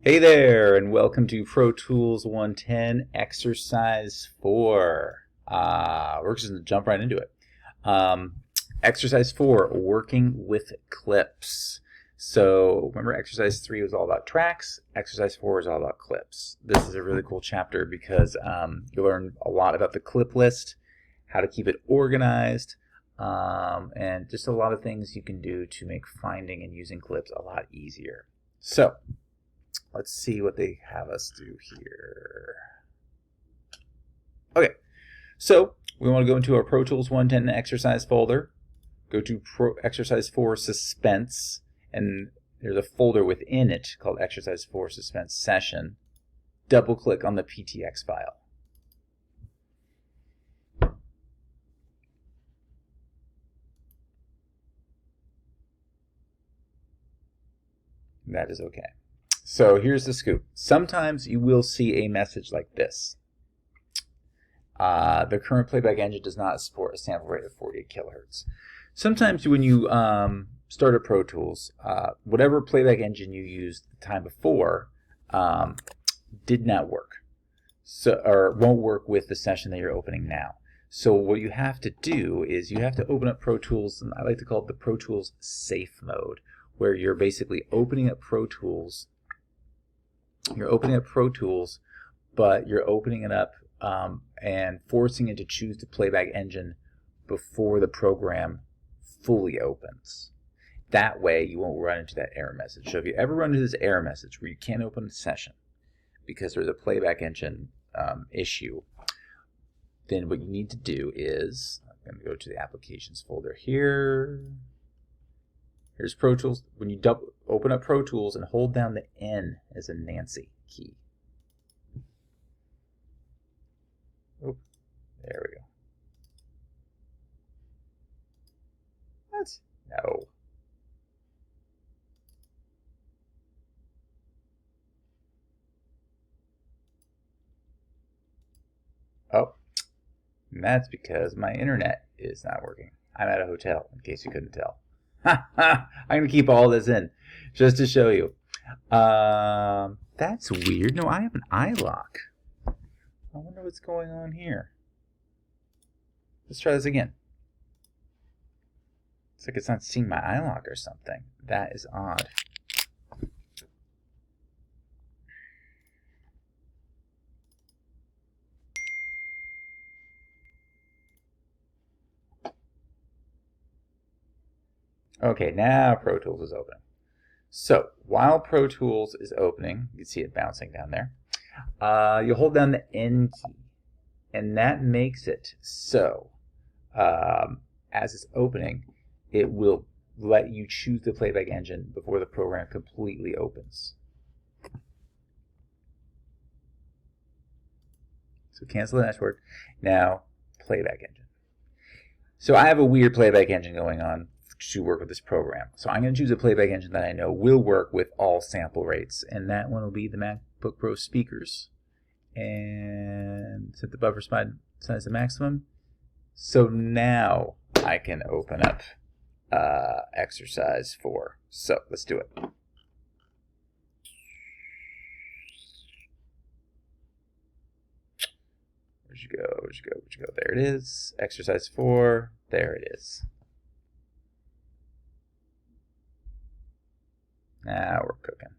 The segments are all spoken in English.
Hey there, and welcome to Pro Tools 110 Exercise 4. We're just going to jump right into it. Exercise 4, working with clips. So remember Exercise 3 was all about tracks. Exercise 4 is all about clips. This is a really cool chapter because you learn a lot about the clip list, how to keep it organized, and just a lot of things you can do to make finding and using clips a lot easier. So let's see what they have us do here. Okay, so we want to go into our Pro Tools 110 exercise folder, go to Exercise 4 Suspense, and there's a folder within it called Exercise 4 Suspense Session. Double click on the PTX file. That is okay. So here's the scoop. Sometimes you will see a message like this. The current playback engine does not support a sample rate of 48 kilohertz. Sometimes when you start a Pro Tools, whatever playback engine you used the time before did not work, or won't work with the session that you're opening now. So what you have to do is you have to open up Pro Tools, and I like to call it the Pro Tools safe mode, where you're basically opening up Pro Tools. You're opening up Pro Tools, but you're opening it up and forcing it to choose the playback engine before the program fully opens. That way you won't run into that error message. So if you ever run into this error message where you can't open a session because there's a playback engine issue, then what you need to do is, I'm going to go to the applications folder here. Here's Pro Tools. When you open up Pro Tools and hold down the N as a Nancy key. Oh, there we go. What? No. Oh, and that's because my internet is not working. I'm at a hotel, in case you couldn't tell. I'm going to keep all this in just to show you. That's weird. No, I have an iLok. I wonder what's going on here. Let's try this again. It's like it's not seeing my iLok or something. That is odd. Okay, now Pro Tools is open. So while Pro Tools is opening, you can see it bouncing down there. You hold down the N key, and that makes it so as it's opening, it will let you choose the playback engine before the program completely opens. So cancel the network. Now playback engine. So I have a weird playback engine going on to work with this program. So I'm going to choose a playback engine that I know will work with all sample rates, and that one will be the MacBook Pro speakers. And set the buffer size to maximum. So now I can open up Exercise 4. So let's do it. Where'd you go? Where'd you go? Where'd you go? There it is. Exercise 4. There it is. Now we're cooking.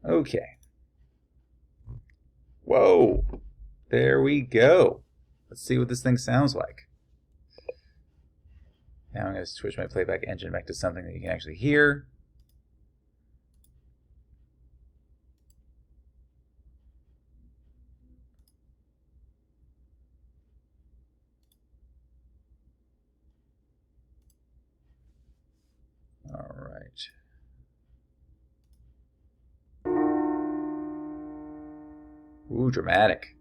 Okay. Whoa. There we go. Let's see what this thing sounds like. Now I'm going to switch my playback engine back to something that you can actually hear. All right. Ooh, dramatic.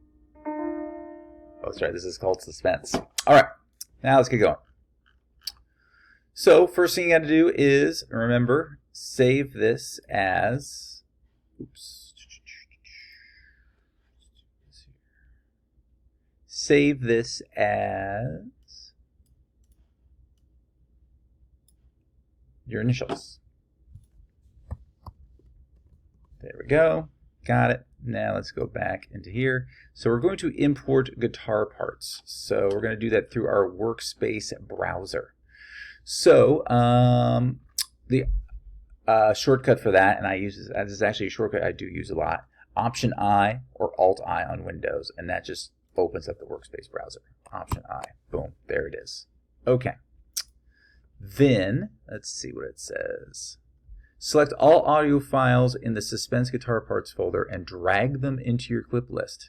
Oh, that's right. This is called suspense. All right. Now let's get going. So first thing you got to do is, remember, save this as, oops, save this as your initials. There we go. Got it. Now let's go back into here. So we're going to import guitar parts. So we're going to do that through our workspace browser. So the shortcut for that, and this is actually a shortcut I do use a lot, Option I or Alt I on Windows, and that just opens up the workspace browser. Option I. Boom. There it is. Okay. Then, let's see what it says. Select all audio files in the Suspense Guitar Parts folder and drag them into your clip list.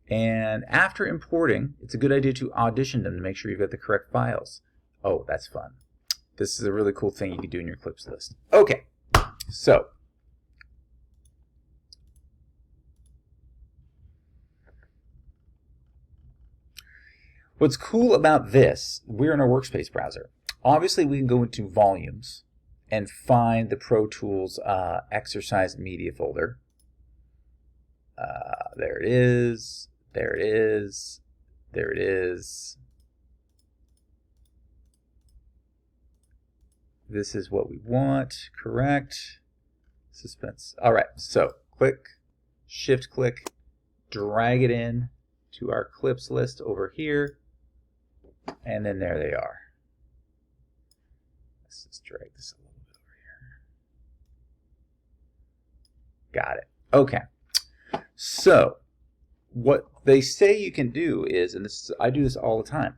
And after importing, it's a good idea to audition them to make sure you've got the correct files. Oh, that's fun. This is a really cool thing you can do in your clips list. Okay, so what's cool about this, we're in our workspace browser. Obviously, we can go into volumes and find the Pro Tools exercise media folder. There it is. There it is. There it is. This is what we want, correct? Suspense. All right, so click, shift click, drag it in to our clips list over here, and then there they are. Let's just drag this a little bit over here. Got it. Okay. So what they say you can do is, and I do this all the time.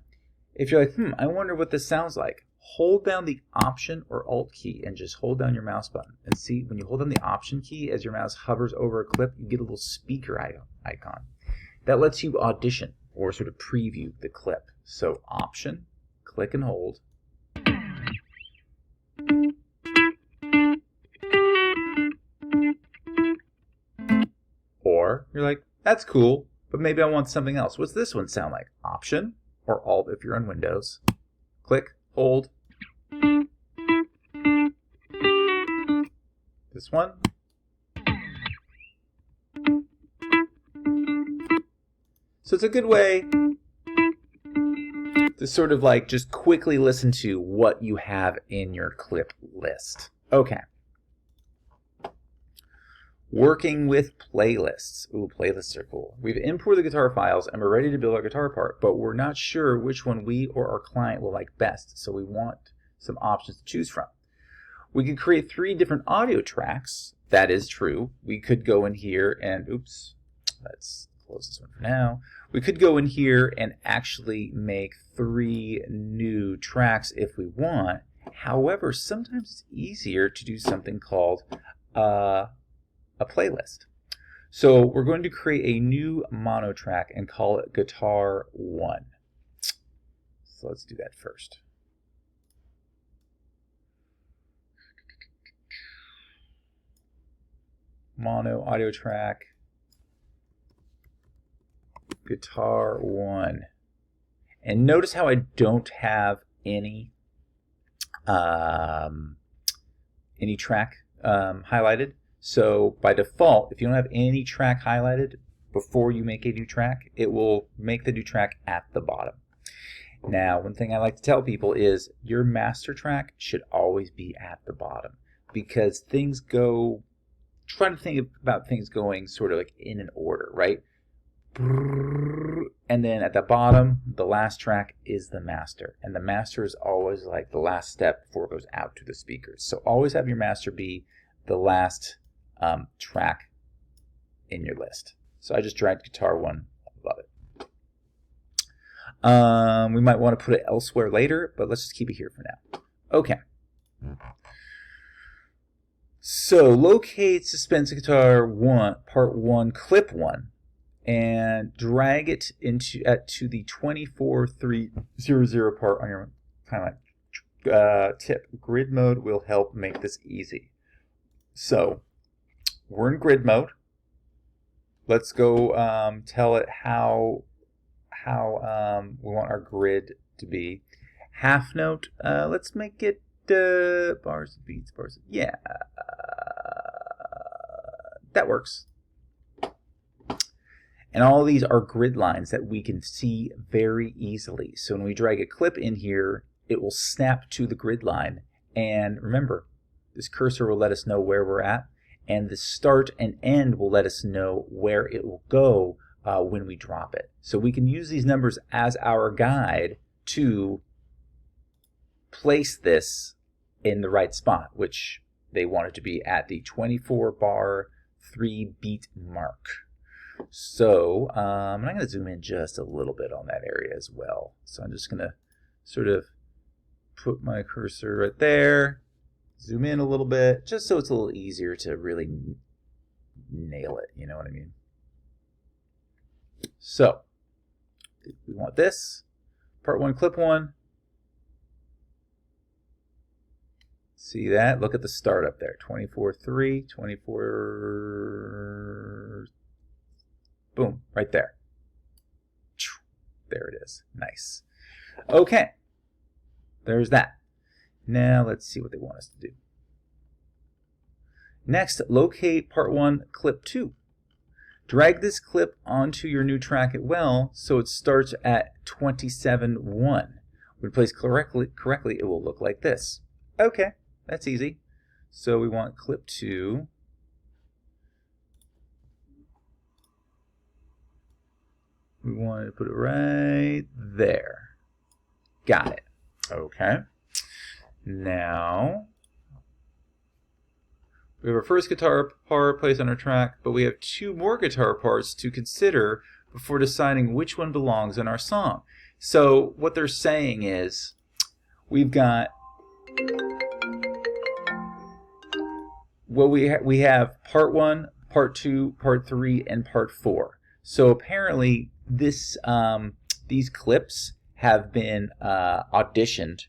If you're like, I wonder what this sounds like, hold down the Option or Alt key and just hold down your mouse button. And see, when you hold down the Option key as your mouse hovers over a clip, you get a little speaker icon. That lets you audition or sort of preview the clip. So Option, click and hold. Or you're like, that's cool, but maybe I want something else. What's this one sound like? Option or Alt if you're on Windows. Click, hold. This one. So it's a good way to sort of like just quickly listen to what you have in your clip list. Okay. Working with playlists. Ooh, playlists are cool. We've imported the guitar files and we're ready to build our guitar part, but we're not sure which one we or our client will like best, so we want some options to choose from. We could create 3 different audio tracks. That is true. We could go in here and, oops, let's close this one for now. We could go in here and actually make 3 new tracks if we want. However, sometimes it's easier to do something called a playlist. So we're going to create a new mono track and call it Guitar 1. So let's do that first. Mono audio track, Guitar 1. And notice how I don't have any track highlighted. So by default, if you don't have any track highlighted before you make a new track, it will make the new track at the bottom. Now, one thing I like to tell people is your master track should always be at the bottom, because things go, try to think about things going sort of like in an order, right? And then at the bottom, the last track is the master. And the master is always like the last step before it goes out to the speakers. So always have your master be the last track in your list. So I just dragged Guitar 1 above it. We might want to put it elsewhere later, but let's just keep it here for now. Okay. So locate Suspense Guitar 1, Part 1, Clip 1, and drag it to the 24300 part on your timeline. Tip: grid mode will help make this easy. So we're in grid mode. Let's go tell it how we want our grid to be. Half note. Let's make it bars, beats, bars. Yeah, that works. And all of these are grid lines that we can see very easily. So when we drag a clip in here, it will snap to the grid line. And remember, this cursor will let us know where we're at, and the start and end will let us know where it will go when we drop it. So we can use these numbers as our guide to place this in the right spot, which they want it to be at the 24 bar 3 beat mark. So I'm going to zoom in just a little bit on that area as well. So I'm just going to sort of put my cursor right there, zoom in a little bit, just so it's a little easier to really nail it, you know what I mean? So we want this, part 1, clip 1. See that? Look at the start up there, 24.3, 24, boom, right there. There it is, nice. Okay, there's that. Now let's see what they want us to do. Next, locate part 1, clip 2. Drag this clip onto your new track at well so it starts at 27.1. When placed correctly, it will look like this. Okay, that's easy. So we want clip 2. We want to put it right there. Got it. Okay. Now, we have our first guitar part placed on our track, but we have 2 more guitar parts to consider before deciding which one belongs in our song. So what they're saying is, we've got, well, we have part 1, part 2, part 3, and part 4. So apparently this these clips have been auditioned,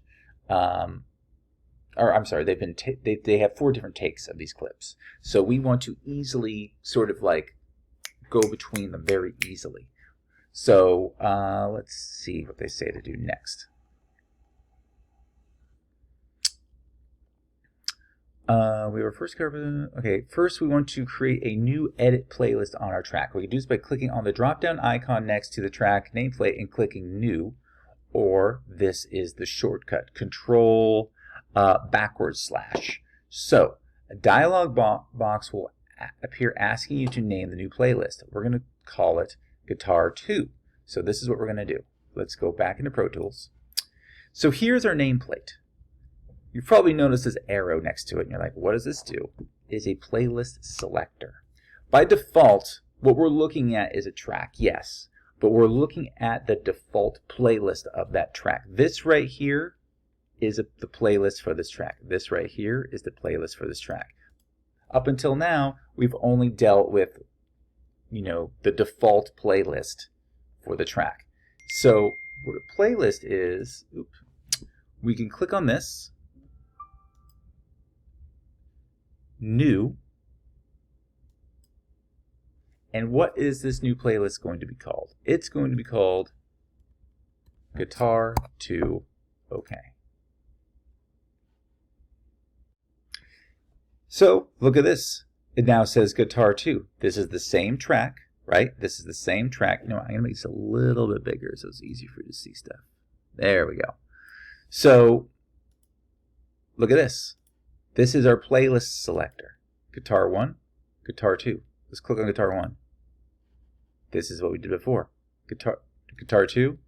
or I'm sorry, they've been they have 4 different takes of these clips. So we want to easily sort of like go between them very easily. So let's see what they say to do next. We were first covered. Okay, first we want to create a new edit playlist on our track. We can do this by clicking on the drop-down icon next to the track nameplate and clicking New, or this is the shortcut, Control /. So a dialog box will appear asking you to name the new playlist. We're going to call it Guitar 2. So this is what we're going to do. Let's go back into Pro Tools. So here's our nameplate. You've probably noticed this arrow next to it, and you're like, what does this do? It is a playlist selector. By default, what we're looking at is a track, yes, but we're looking at the default playlist of that track. This right here is the playlist for this track. This right here is the playlist for this track. Up until now, we've only dealt with, you know, the default playlist for the track. So what a playlist is, we can click on this, New, and what is this new playlist going to be called? It's going to be called Guitar 2 OK. So look at this. It now says Guitar 2. This is the same track, right? This is the same track. You know, I'm going to make this a little bit bigger so it's easier for you to see stuff. There we go. So look at this. This is our playlist selector. Guitar 1, Guitar 2. Let's click on Guitar 1. This is what we did before. Guitar 2.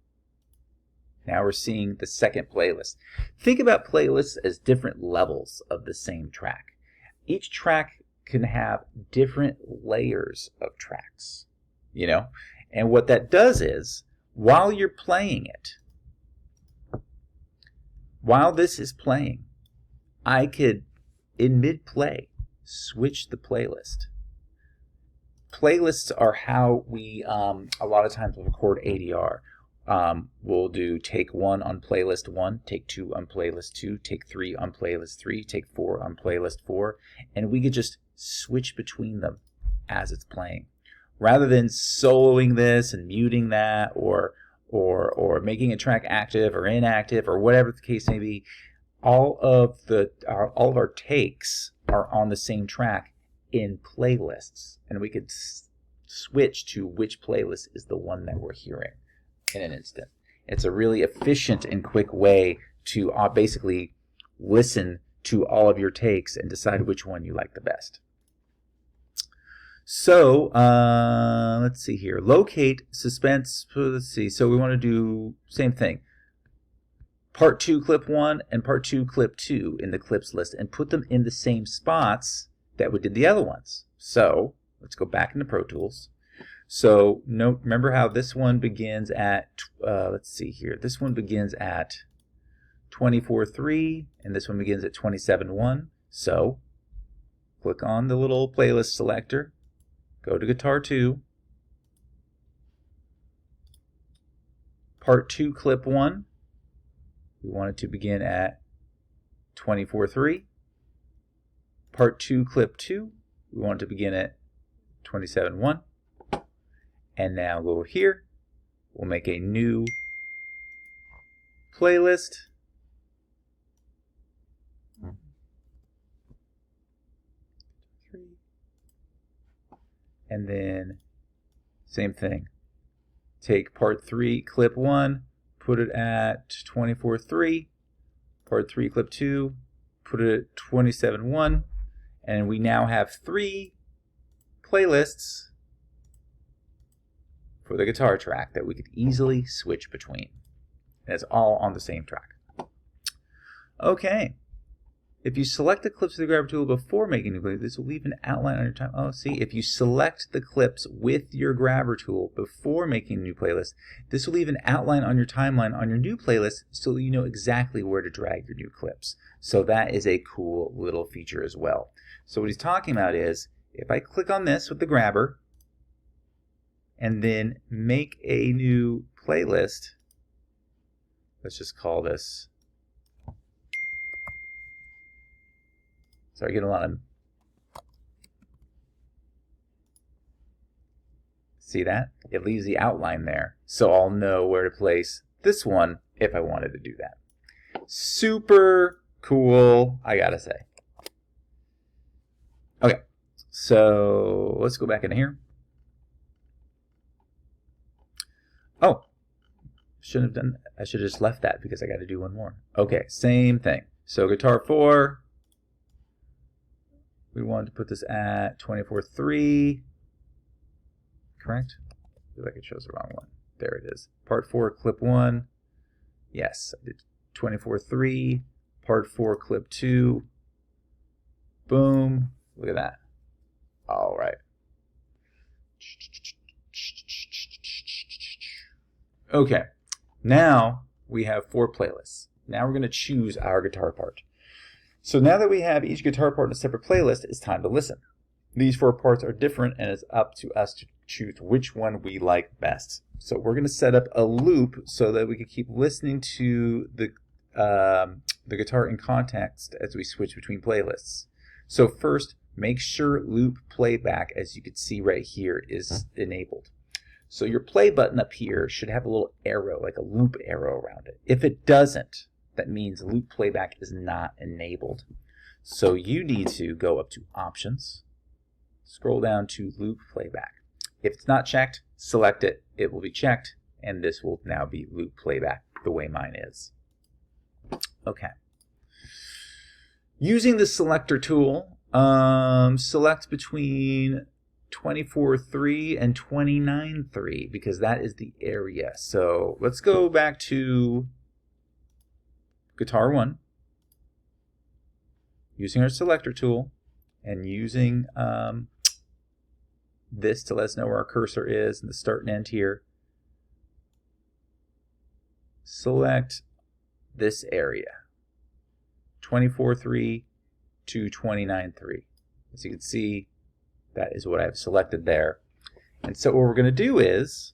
Now we're seeing the second playlist. Think about playlists as different levels of the same track. Each track can have different layers of tracks, you know? And what that does is, while you're playing it, while this is playing, I could, in mid-play, switch the playlist. Playlists are how we, a lot of times, will record ADR. We'll do take 1 on playlist 1, take 2 on playlist 2, take 3 on playlist 3, take 4 on playlist 4, and we could just switch between them as it's playing. Rather than soloing this and muting that, or making a track active or inactive, or whatever the case may be, all of our takes are on the same track in playlists, and we could switch to which playlist is the one that we're hearing in an instant. It's a really efficient and quick way to basically listen to all of your takes and decide which one you like the best. So let's see here. Locate, suspense. Let's see. So we want to do same thing. Part 2 clip 1 and part 2 clip 2 in the clips list and put them in the same spots that we did the other ones. So let's go back into Pro Tools. So remember how this one begins at, let's see here. This one begins at 24.3 and this one begins at 27.1. So click on the little playlist selector, go to Guitar 2, part 2 clip 1. We want it to begin at 24.3. Part 2 clip 2, we want it to begin at 27.1. And now go over here, we'll make a new playlist. And then same thing. Take part 3 clip 1, put it at 24.3. Part 3 clip 2, put it at 27.1. And we now have 3 playlists for the guitar track that we could easily switch between. And it's all on the same track. Okay. If you select the clips with the grabber tool before making a new playlist, this will leave an outline on your time. Oh, see, if you select the clips with your grabber tool before making a new playlist, this will leave an outline on your timeline on your new playlist so you know exactly where to drag your new clips. So that is a cool little feature as well. So what he's talking about is, if I click on this with the grabber and then make a new playlist, let's just call this, sorry, I get a lot of, see that? It leaves the outline there, so I'll know where to place this one if I wanted to do that. Super cool, I gotta say. Okay, so let's go back into here. Oh, shouldn't have done, I should have just left that because I got to do one more. Okay, same thing. So guitar 4, we wanted to put this at 24.3, correct? I feel like it shows the wrong one. There it is. Part 4, clip 1. Yes, I did 24.3. Part 4, clip 2. Boom. Look at that. All right. Okay, now we have 4 playlists. Now we're going to choose our guitar part. So now that we have each guitar part in a separate playlist, it's time to listen. These 4 parts are different and it's up to us to choose which one we like best. So we're going to set up a loop so that we can keep listening to the guitar in context as we switch between playlists. So first, make sure loop playback, as you can see right here, is enabled. So your play button up here should have a little arrow, like a loop arrow around it. If it doesn't, that means loop playback is not enabled. So you need to go up to Options, scroll down to Loop Playback. If it's not checked, select it. It will be checked, and this will now be loop playback the way mine is. Okay. Using the selector tool, select between 24.3 and 29.3 because that is the area. So let's go back to guitar 1, using our selector tool and using this to let us know where our cursor is and the start and end here. Select this area, 24.3 to 29.3. As you can see, that is what I've selected there. And so what we're going to do is,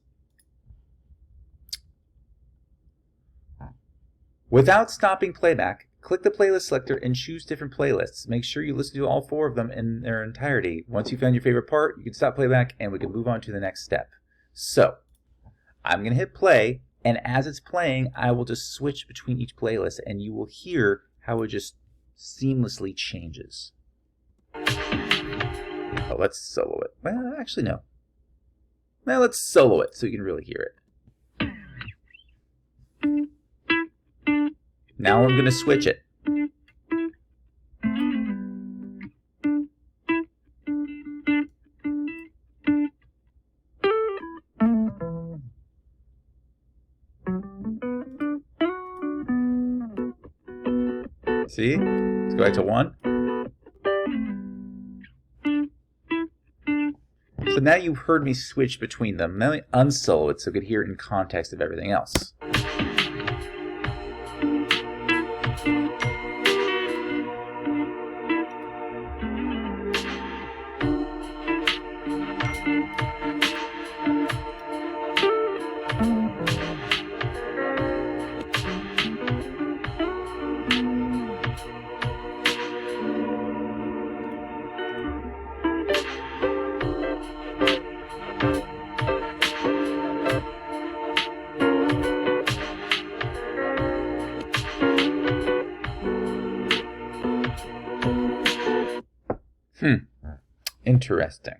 without stopping playback, click the playlist selector and choose different playlists. Make sure you listen to all 4 of them in their entirety. Once you found your favorite part, you can stop playback and we can move on to the next step. So I'm going to hit play, and as it's playing, I will just switch between each playlist and you will hear how it just seamlessly changes. Oh, let's solo it. Well, actually, no. Now let's solo it so you can really hear it. Now I'm going to switch it. See? Let's go back to 1. So now you've heard me switch between them. Now let me unsolo it so you could hear it in context of everything else. Interesting.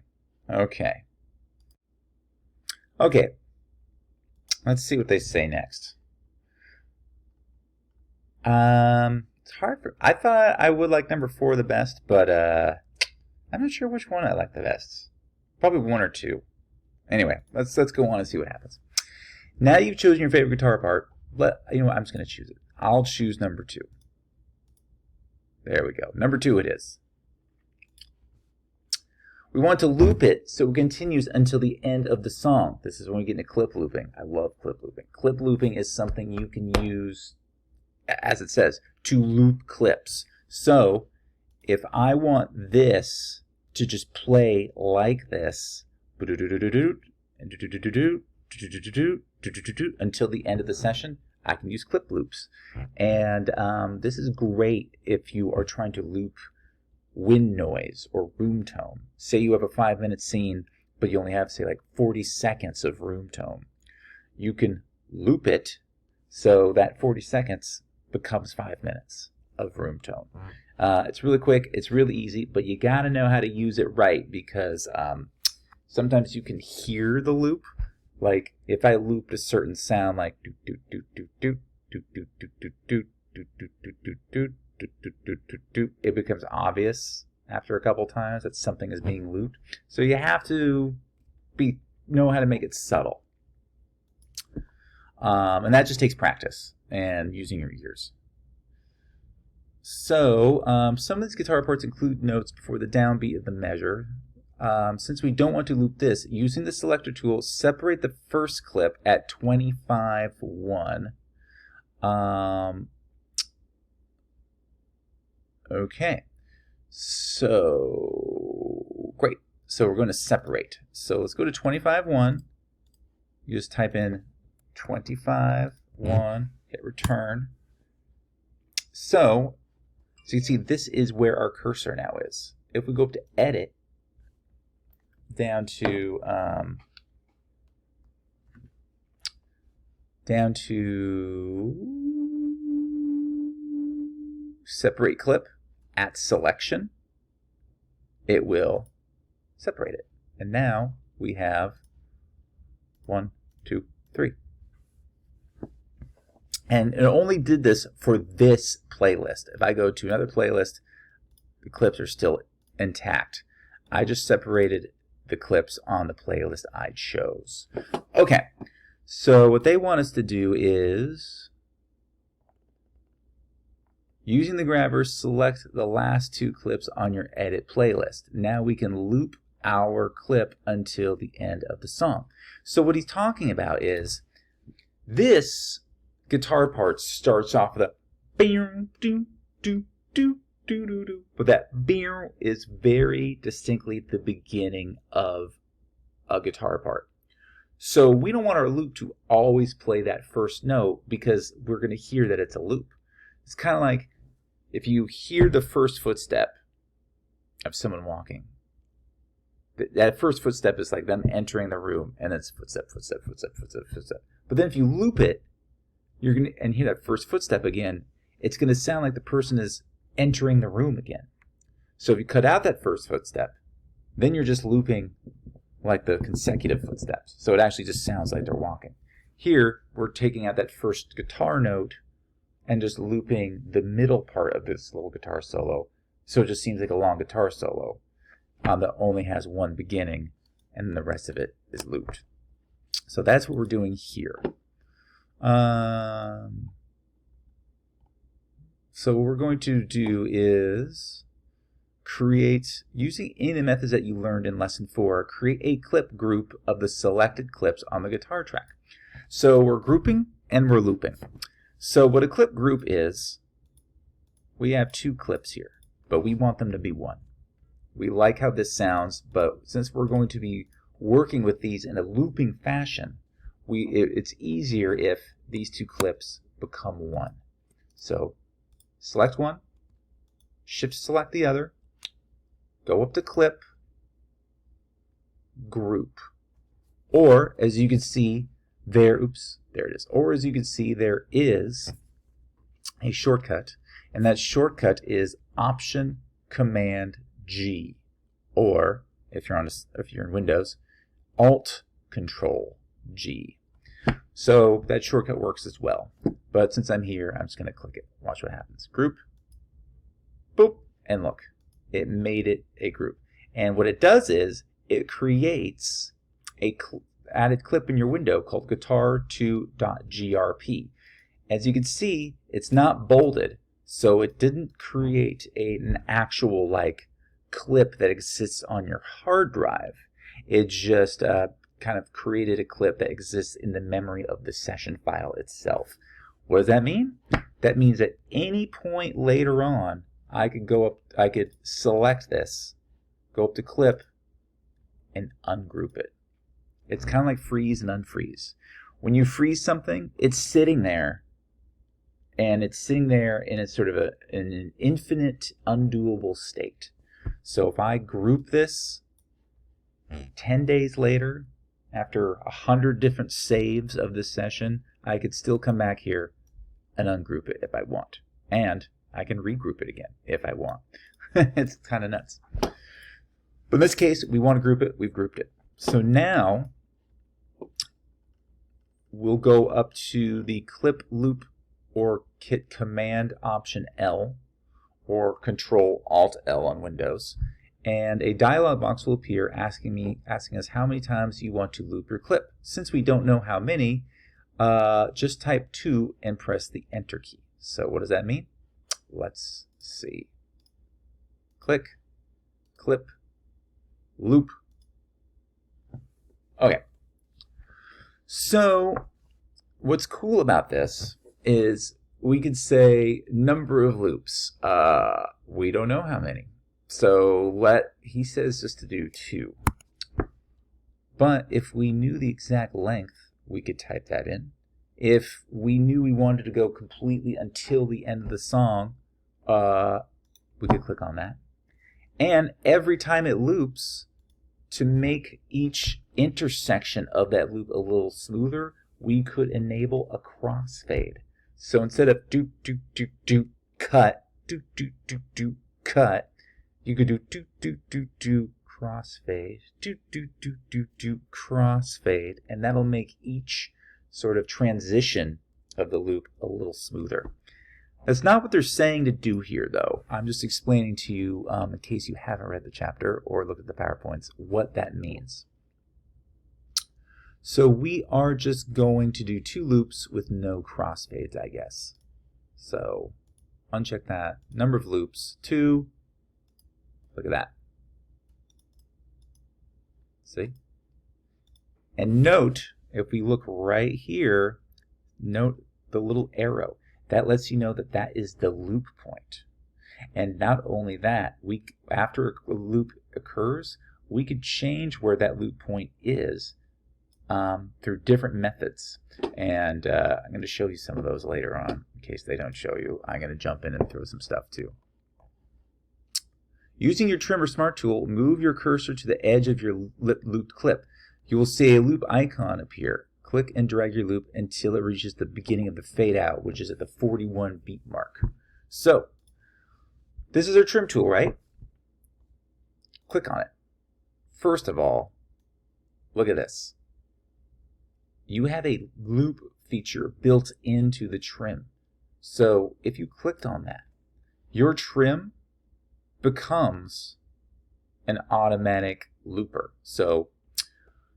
Okay. Okay. Let's see what they say next. It's hard for. I thought I would like number 4 the best, but I'm not sure which one I like the best. Probably 1 or 2. Anyway, let's go on and see what happens. Now you've chosen your favorite guitar part. You know what? I'm just going to choose it. I'll choose number 2. There we go. Number 2 it is. We want to loop it so it continues until the end of the song. This is when we get into clip looping. I love clip looping. Clip looping is something you can use, as it says, to loop clips. So if I want this to just play like this until the end of the session, I can use clip loops. And this is great if you are trying to loop wind noise or room tone. Say you have a 5-minute scene, but you only have, say, like 40 seconds of room tone. You can loop it so that 40 seconds becomes 5 minutes of room tone. It's really quick, it's really easy, but you gotta know how to use it right, because sometimes you can hear the loop. Like if I looped a certain sound like do do do do do do do do do do do do do do, it becomes obvious after a couple times that something is being looped. So you have to know how to make it subtle. And that just takes practice and using your ears. So some of these guitar parts include notes before the downbeat of the measure. Since we don't want to loop this, using the selector tool, separate the first clip at 25-1. Okay, so great. So we're going to separate. So let's go to 25-1. You just type in 25-1, hit return. So you can see this is where our cursor now is. If we go up to edit, down to separate clip at selection, it will separate it. And now we have 1, 2, 3. And it only did this for this playlist. If I go to another playlist, the clips are still intact. I just separated the clips on the playlist I chose. Okay, so what they want us to do is, using the grabber, select the last 2 clips on your edit playlist. Now we can loop our clip until the end of the song. So what he's talking about is, this guitar part starts off with a do do do do do do, but that beer is very distinctly the beginning of a guitar part. So we don't want our loop to always play that first note, because we're going to hear that it's a loop. It's kind of like if you hear the first footstep of someone walking. That first footstep is like them entering the room, and it's footstep, footstep, footstep, footstep, footstep. But then if you loop it, you're going to and hear that first footstep again, it's going to sound like the person is entering the room again. So if you cut out that first footstep, then you're just looping like the consecutive footsteps. So it actually just sounds like they're walking. Here, we're taking out that first guitar note and just looping the middle part of this little guitar solo. So it just seems like a long guitar solo that only has one beginning, and then the rest of it is looped. So that's what we're doing here. So what we're going to do is create, using any of the methods that you learned in lesson 4, create a clip group of the selected clips on the guitar track. So we're grouping and we're looping. So what a clip group is, we have 2 clips here, but we want them to be 1. We like how this sounds, but since we're going to be working with these in a looping fashion, it's easier if these 2 clips become 1. So select one, shift select the other, go up to clip, group. Or as you can see there, there it is. Or as you can see, there is a shortcut, and that shortcut is Option Command G, or if you're in Windows, Alt Control G. So that shortcut works as well. But since I'm here, I'm just going to click it. Watch what happens. Group, boop, and look, it made it a group. And what it does is it creates a added clip in your window called guitar2.grp. As you can see, it's not bolded, so it didn't create an actual like clip that exists on your hard drive. It just kind of created a clip that exists in the memory of the session file itself. What does that mean? That means at any point later on, I could go up, I could select this, go up to clip, and ungroup it. It's kind of like freeze and unfreeze. When you freeze something, it's sitting there, and it's sitting there in a sort of an infinite undoable state. So if I group this 10 days later, after 100 different saves of this session, I could still come back here and ungroup it if I want. And I can regroup it again if I want. It's kind of nuts. But in this case, we want to group it. We've grouped it. So now we'll go up to the clip loop or hit Command Option L or Control Alt L on Windows, and a dialog box will appear asking us how many times you want to loop your clip. Since we don't know how many, just type 2 and press the Enter key. So what does that mean? Let's see. Click, clip, loop. Okay. So what's cool about this is we could say number of loops. We don't know how many. So he says just to do 2. But if we knew the exact length, we could type that in. If we knew we wanted to go completely until the end of the song, we could click on that. And every time it loops, to make each intersection of that loop a little smoother, we could enable a crossfade. So instead of do do do do cut, do do do do cut, you could do do do do do crossfade, do do do do do crossfade, and that'll make each sort of transition of the loop a little smoother. That's not what they're saying to do here, though. I'm just explaining to you, in case you haven't read the chapter or looked at the PowerPoints, what that means. So we are just going to do 2 loops with no crossfades, I guess. So uncheck that. Number of loops, 2. Look at that. See? And note, if we look right here, note the little arrow. That lets you know that that is the loop point. And not only that, after a loop occurs, we could change where that loop point is through different methods. And I'm going to show you some of those later on. In case they don't show you, I'm going to jump in and throw some stuff too. Using your Trim or Smart tool, move your cursor to the edge of your looped clip. You will see a loop icon appear. Click and drag your loop until it reaches the beginning of the fade out, which is at the 41 beat mark. So, this is our trim tool, right? Click on it. First of all, look at this. You have a loop feature built into the trim. So if you clicked on that, your trim becomes an automatic looper. So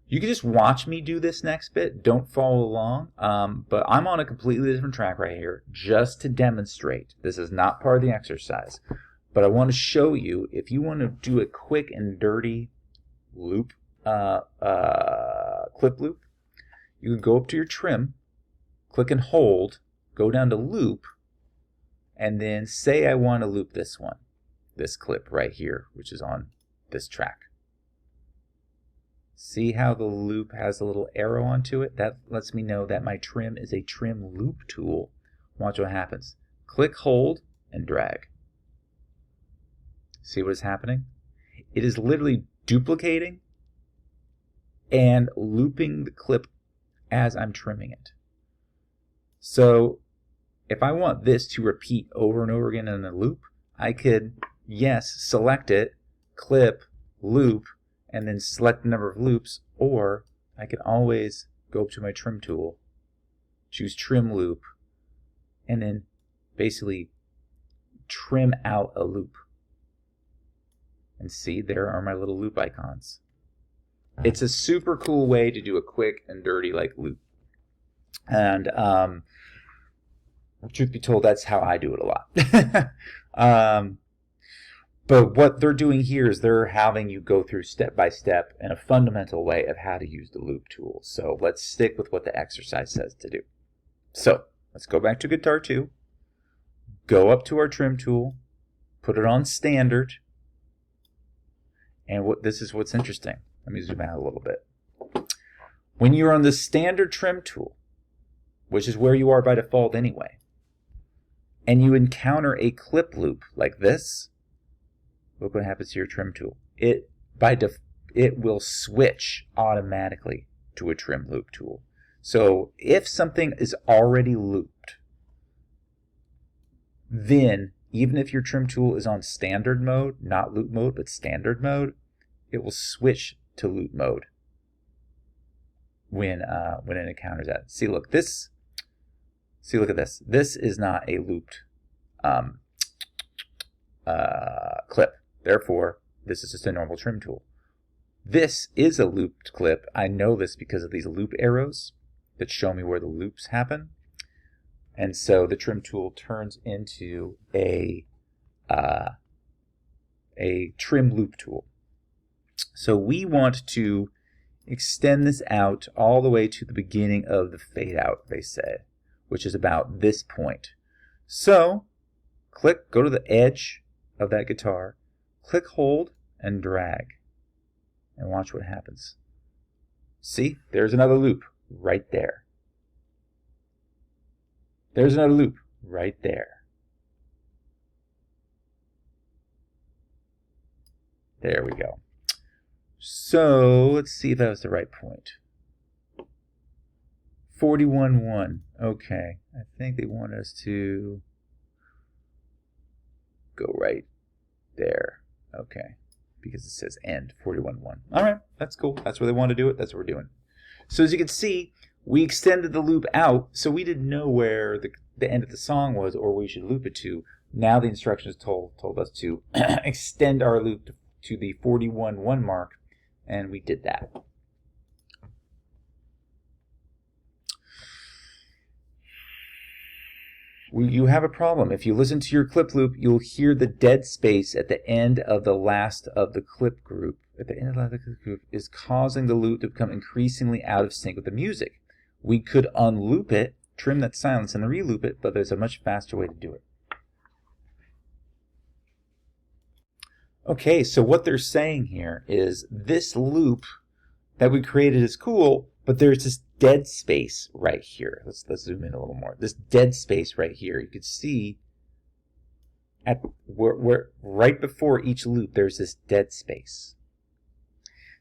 you can just watch me do this next bit. Don't follow along. But I'm on a completely different track right here just to demonstrate. This is not part of the exercise. But I want to show you, if you want to do a quick and dirty loop, clip loop, you can go up to your trim, click and hold, go down to loop, and then say I want to loop this one, this clip right here, which is on this track. See how the loop has a little arrow onto it? That lets me know that my trim is a trim loop tool. Watch what happens. Click, hold, and drag. See what is happening? It is literally duplicating and looping the clip as I'm trimming it. So if I want this to repeat over and over again in a loop, I could, yes, select it, clip, loop, and then select the number of loops, or I can always go up to my trim tool, choose trim loop, and then basically trim out a loop. And see, there are my little loop icons. It's a super cool way to do a quick and dirty loop. And truth be told, that's how I do it a lot. But what they're doing here is they're having you go through step by step in a fundamental way of how to use the loop tool. So let's stick with what the exercise says to do. So let's go back to Guitar 2, go up to our trim tool, put it on standard, and this is what's interesting. Let me zoom out a little bit. When you're on the standard trim tool, which is where you are by default anyway, and you encounter a clip loop like this, look what happens to your trim tool. It will switch automatically to a trim loop tool. So if something is already looped, then even if your trim tool is on standard mode, not loop mode, but standard mode, it will switch to loop mode when it encounters that. See, look, look at this. This is not a looped clip. Therefore, this is just a normal trim tool. This is a looped clip. I know this because of these loop arrows that show me where the loops happen. And so the trim tool turns into a trim loop tool. So we want to extend this out all the way to the beginning of the fade out, they say, which is about this point. So click, go to the edge of that guitar, click, hold, and drag, and watch what happens. See, there's another loop right there. There's another loop right there. There we go. So let's see if that was the right point. 41.1. Okay, I think they want us to go right there. Okay, because it says end 41.1. All right, that's cool. That's where they want to do it. That's what we're doing. So as you can see, we extended the loop out, so we didn't know where the end of the song was or where we should loop it to. Now the instructions told us to extend our loop to the 41.1 mark, and we did that. You have a problem. If you listen to your clip loop, you'll hear the dead space at the end of the last of the clip group. At the end of the last of the clip group is causing the loop to become increasingly out of sync with the music. We could unloop it, trim that silence, and reloop it, but there's a much faster way to do it. Okay, so what they're saying here is this loop that we created is cool, but there's this dead space right here. Let's zoom in a little more. This dead space right here. You can see at where right before each loop there's this dead space.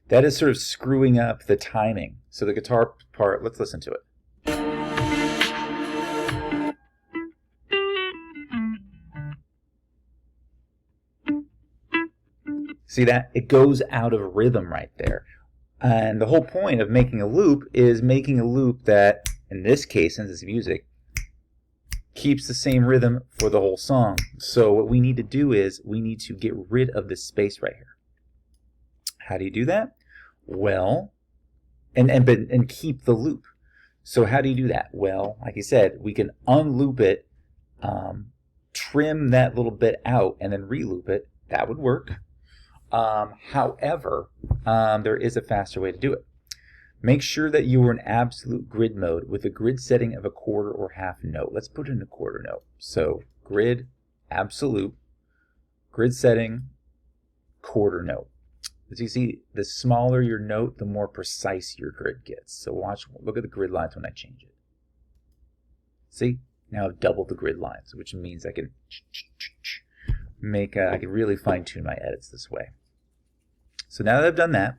That is sort of screwing up the timing. So the guitar part, let's listen to it. See that? It goes out of rhythm right there. And the whole point of making a loop is making a loop that, in this case, since it's music, keeps the same rhythm for the whole song. So what we need to do is we need to get rid of this space right here. How do you do that? Well, and keep the loop. So how do you do that? Well, like I said, we can unloop it, trim that little bit out, and then reloop it. That would work. However, there is a faster way to do it. Make sure that you are in absolute grid mode with a grid setting of a quarter or half note. Let's put in a quarter note. So grid, absolute, grid setting, quarter note. As you see, the smaller your note, the more precise your grid gets. So look at the grid lines when I change it. See? Now I've doubled the grid lines, which means I can I can really fine tune my edits this way. So now that I've done that,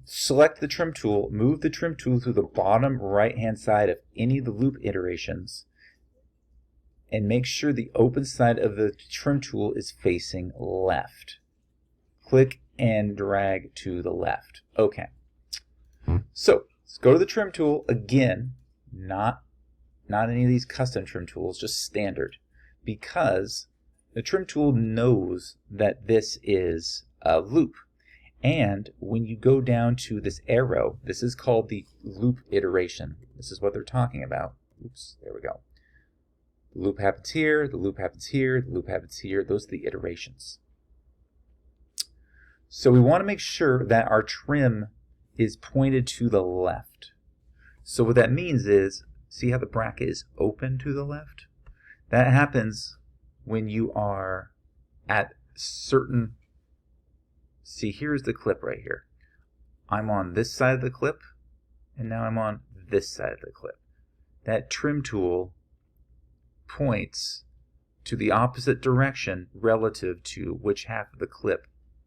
select the trim tool, move the trim tool to the bottom right hand side of any of the loop iterations, and make sure the open side of the trim tool is facing left. Click and drag to the left. Okay. So let's go to the trim tool again, not any of these custom trim tools, just standard, because the trim tool knows that this is a loop. And when you go down to this arrow, this is called the loop iteration. This is what they're talking about. Oops, there we go. The loop happens here, the loop happens here, the loop happens here. Those are the iterations. So we want to make sure that our trim is pointed to the left. So what that means is, see how the bracket is open to the left? That happens when you are at certain... See, here's the clip right here. I'm on this side of the clip, and now I'm on this side of the clip. That trim tool points to the opposite direction relative to which half of the clip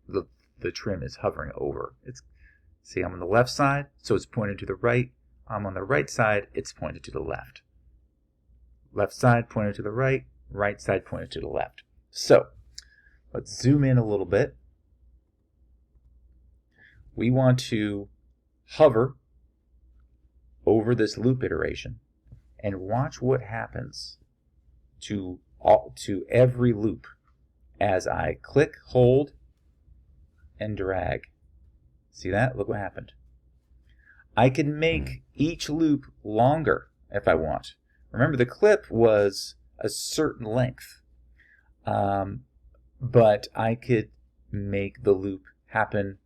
the trim is hovering over. See, I'm on the left side, so it's pointed to the right. I'm on the right side, it's pointed to the left. Left side pointed to the right, right side pointed to the left. So, let's zoom in a little bit. We want to hover over this loop iteration and watch what happens to every loop as I click, hold, and drag. See that? Look what happened. I can make each loop longer if I want. Remember, the clip was a certain length, but I could make the loop happen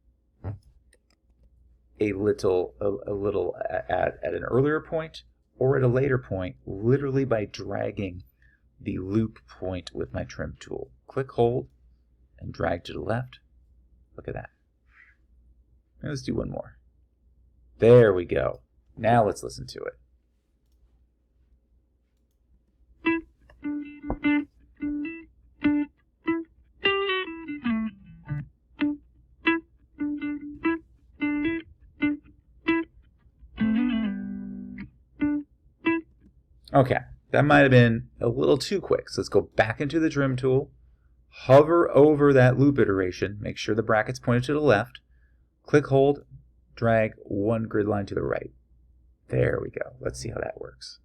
a little at an earlier point or at a later point, literally by dragging the loop point with my trim tool. Click, hold, and drag to the left. Look at that. Let's do one more. There we go. Now let's listen to it. Okay, that might have been a little too quick. So let's go back into the trim tool, hover over that loop iteration, make sure the bracket's pointed to the left, click, hold, drag one grid line to the right. There we go. Let's see how that works.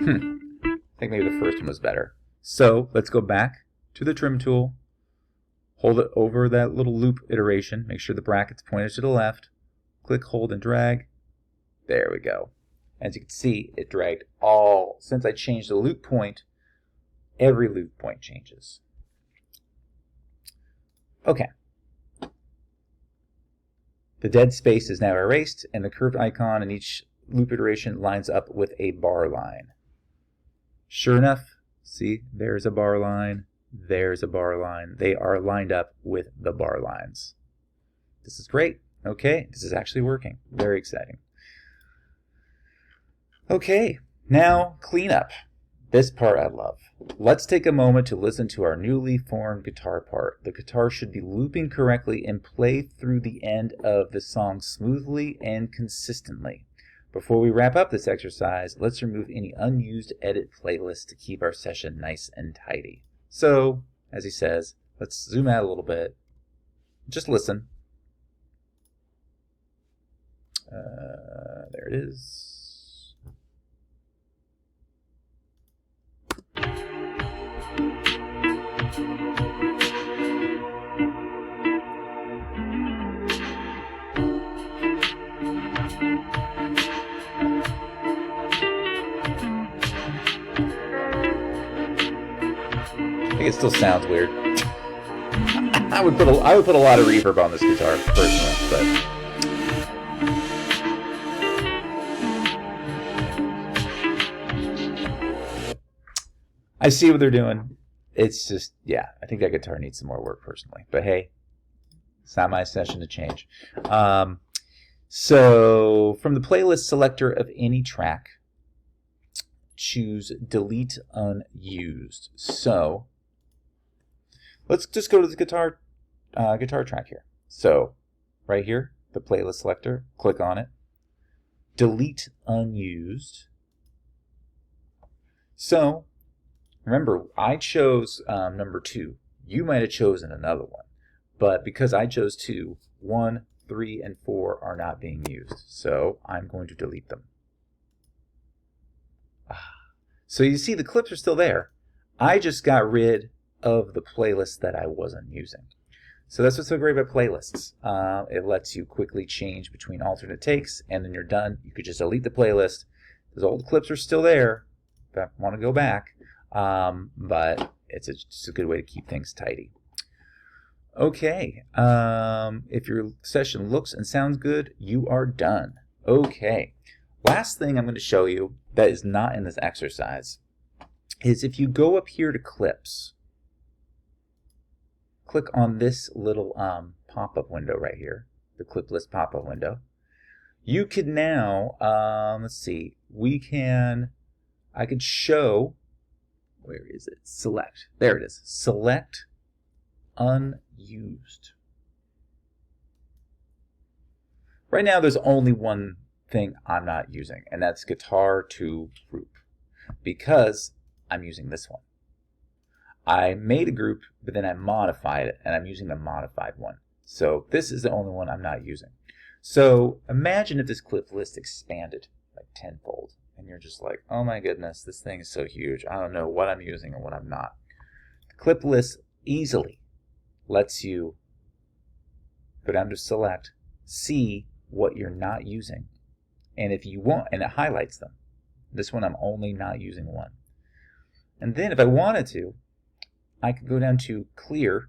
I think maybe the first one was better. So let's go back to the trim tool, hold it over that little loop iteration, make sure the bracket's pointed to the left, click, hold, and drag. There we go. As you can see, it dragged since I changed the loop point, every loop point changes. Okay. The dead space is now erased, and the curved icon in each loop iteration lines up with a bar line. Sure enough, see, there's a bar line, there's a bar line. They are lined up with the bar lines. This is great. Okay, this is actually working. Very exciting. Okay, now cleanup. This part I love. Let's take a moment to listen to our newly formed guitar part. The guitar should be looping correctly and play through the end of the song smoothly and consistently. Before we wrap up this exercise, let's remove any unused edit playlists to keep our session nice and tidy. So, as he says, let's zoom out a little bit. Just listen. There it is. I think it still sounds weird. I would put a lot of reverb on this guitar personally, but I see what they're doing. It's just, yeah, I think that guitar needs some more work personally. But hey, it's not my session to change. So from the playlist selector of any track, choose delete unused. So let's just go to the guitar track here. So right here, the playlist selector, click on it, delete unused. So remember, I chose number 2. You might have chosen another one, but because I chose 2, 1, 3, and 4 are not being used. So I'm going to delete them. So you see the clips are still there. I just got rid of the playlist that I wasn't using. So that's what's so great about playlists. It lets you quickly change between alternate takes, and then you're done. You could just delete the playlist. Those old clips are still there if I want to go back, but it's just a good way to keep things tidy. Okay, if your session looks and sounds good, you are done. Okay, last thing I'm going to show you that is not in this exercise is if you go up here to clips, click on this little pop-up window right here, the clip list pop-up window. You could now, let's see, I could show, where is it? Select. There it is. Select unused. Right now there's only one thing I'm not using, and that's guitar to group, because I'm using this one. I made a group, but then I modified it, and I'm using the modified one. So this is the only one I'm not using. So imagine if this clip list expanded like tenfold, and you're just like, oh my goodness, this thing is so huge. I don't know what I'm using and what I'm not. The clip list easily lets you go down to select, see what you're not using, and if you want, and it highlights them. This one I'm only not using one. And then if I wanted to, I could go down to clear.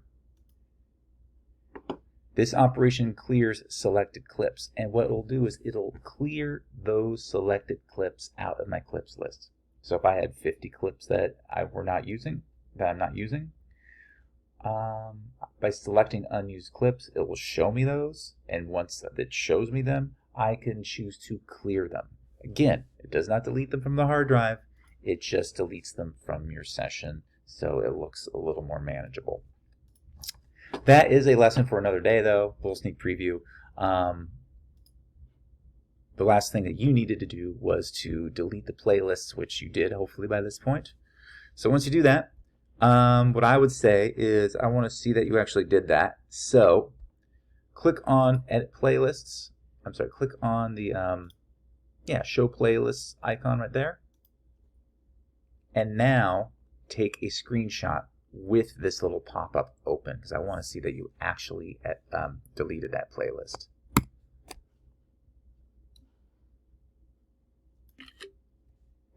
This operation clears selected clips, and what it'll do is it'll clear those selected clips out of my clips list. So if I had 50 clips that I'm not using, by selecting unused clips, it will show me those, and once it shows me them, I can choose to clear them. Again, it does not delete them from the hard drive, it just deletes them from your session, so it looks a little more manageable. That is a lesson for another day, though. A little sneak preview. The last thing that you needed to do was to delete the playlists, which you did, hopefully, by this point. So once you do that, what I would say is I want to see that you actually did that. So click on Edit Playlists. I'm sorry, click on the Show Playlists icon right there. And now take a screenshot with this little pop-up open, because I want to see that you actually deleted that playlist.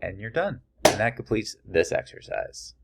And you're done. And that completes this exercise.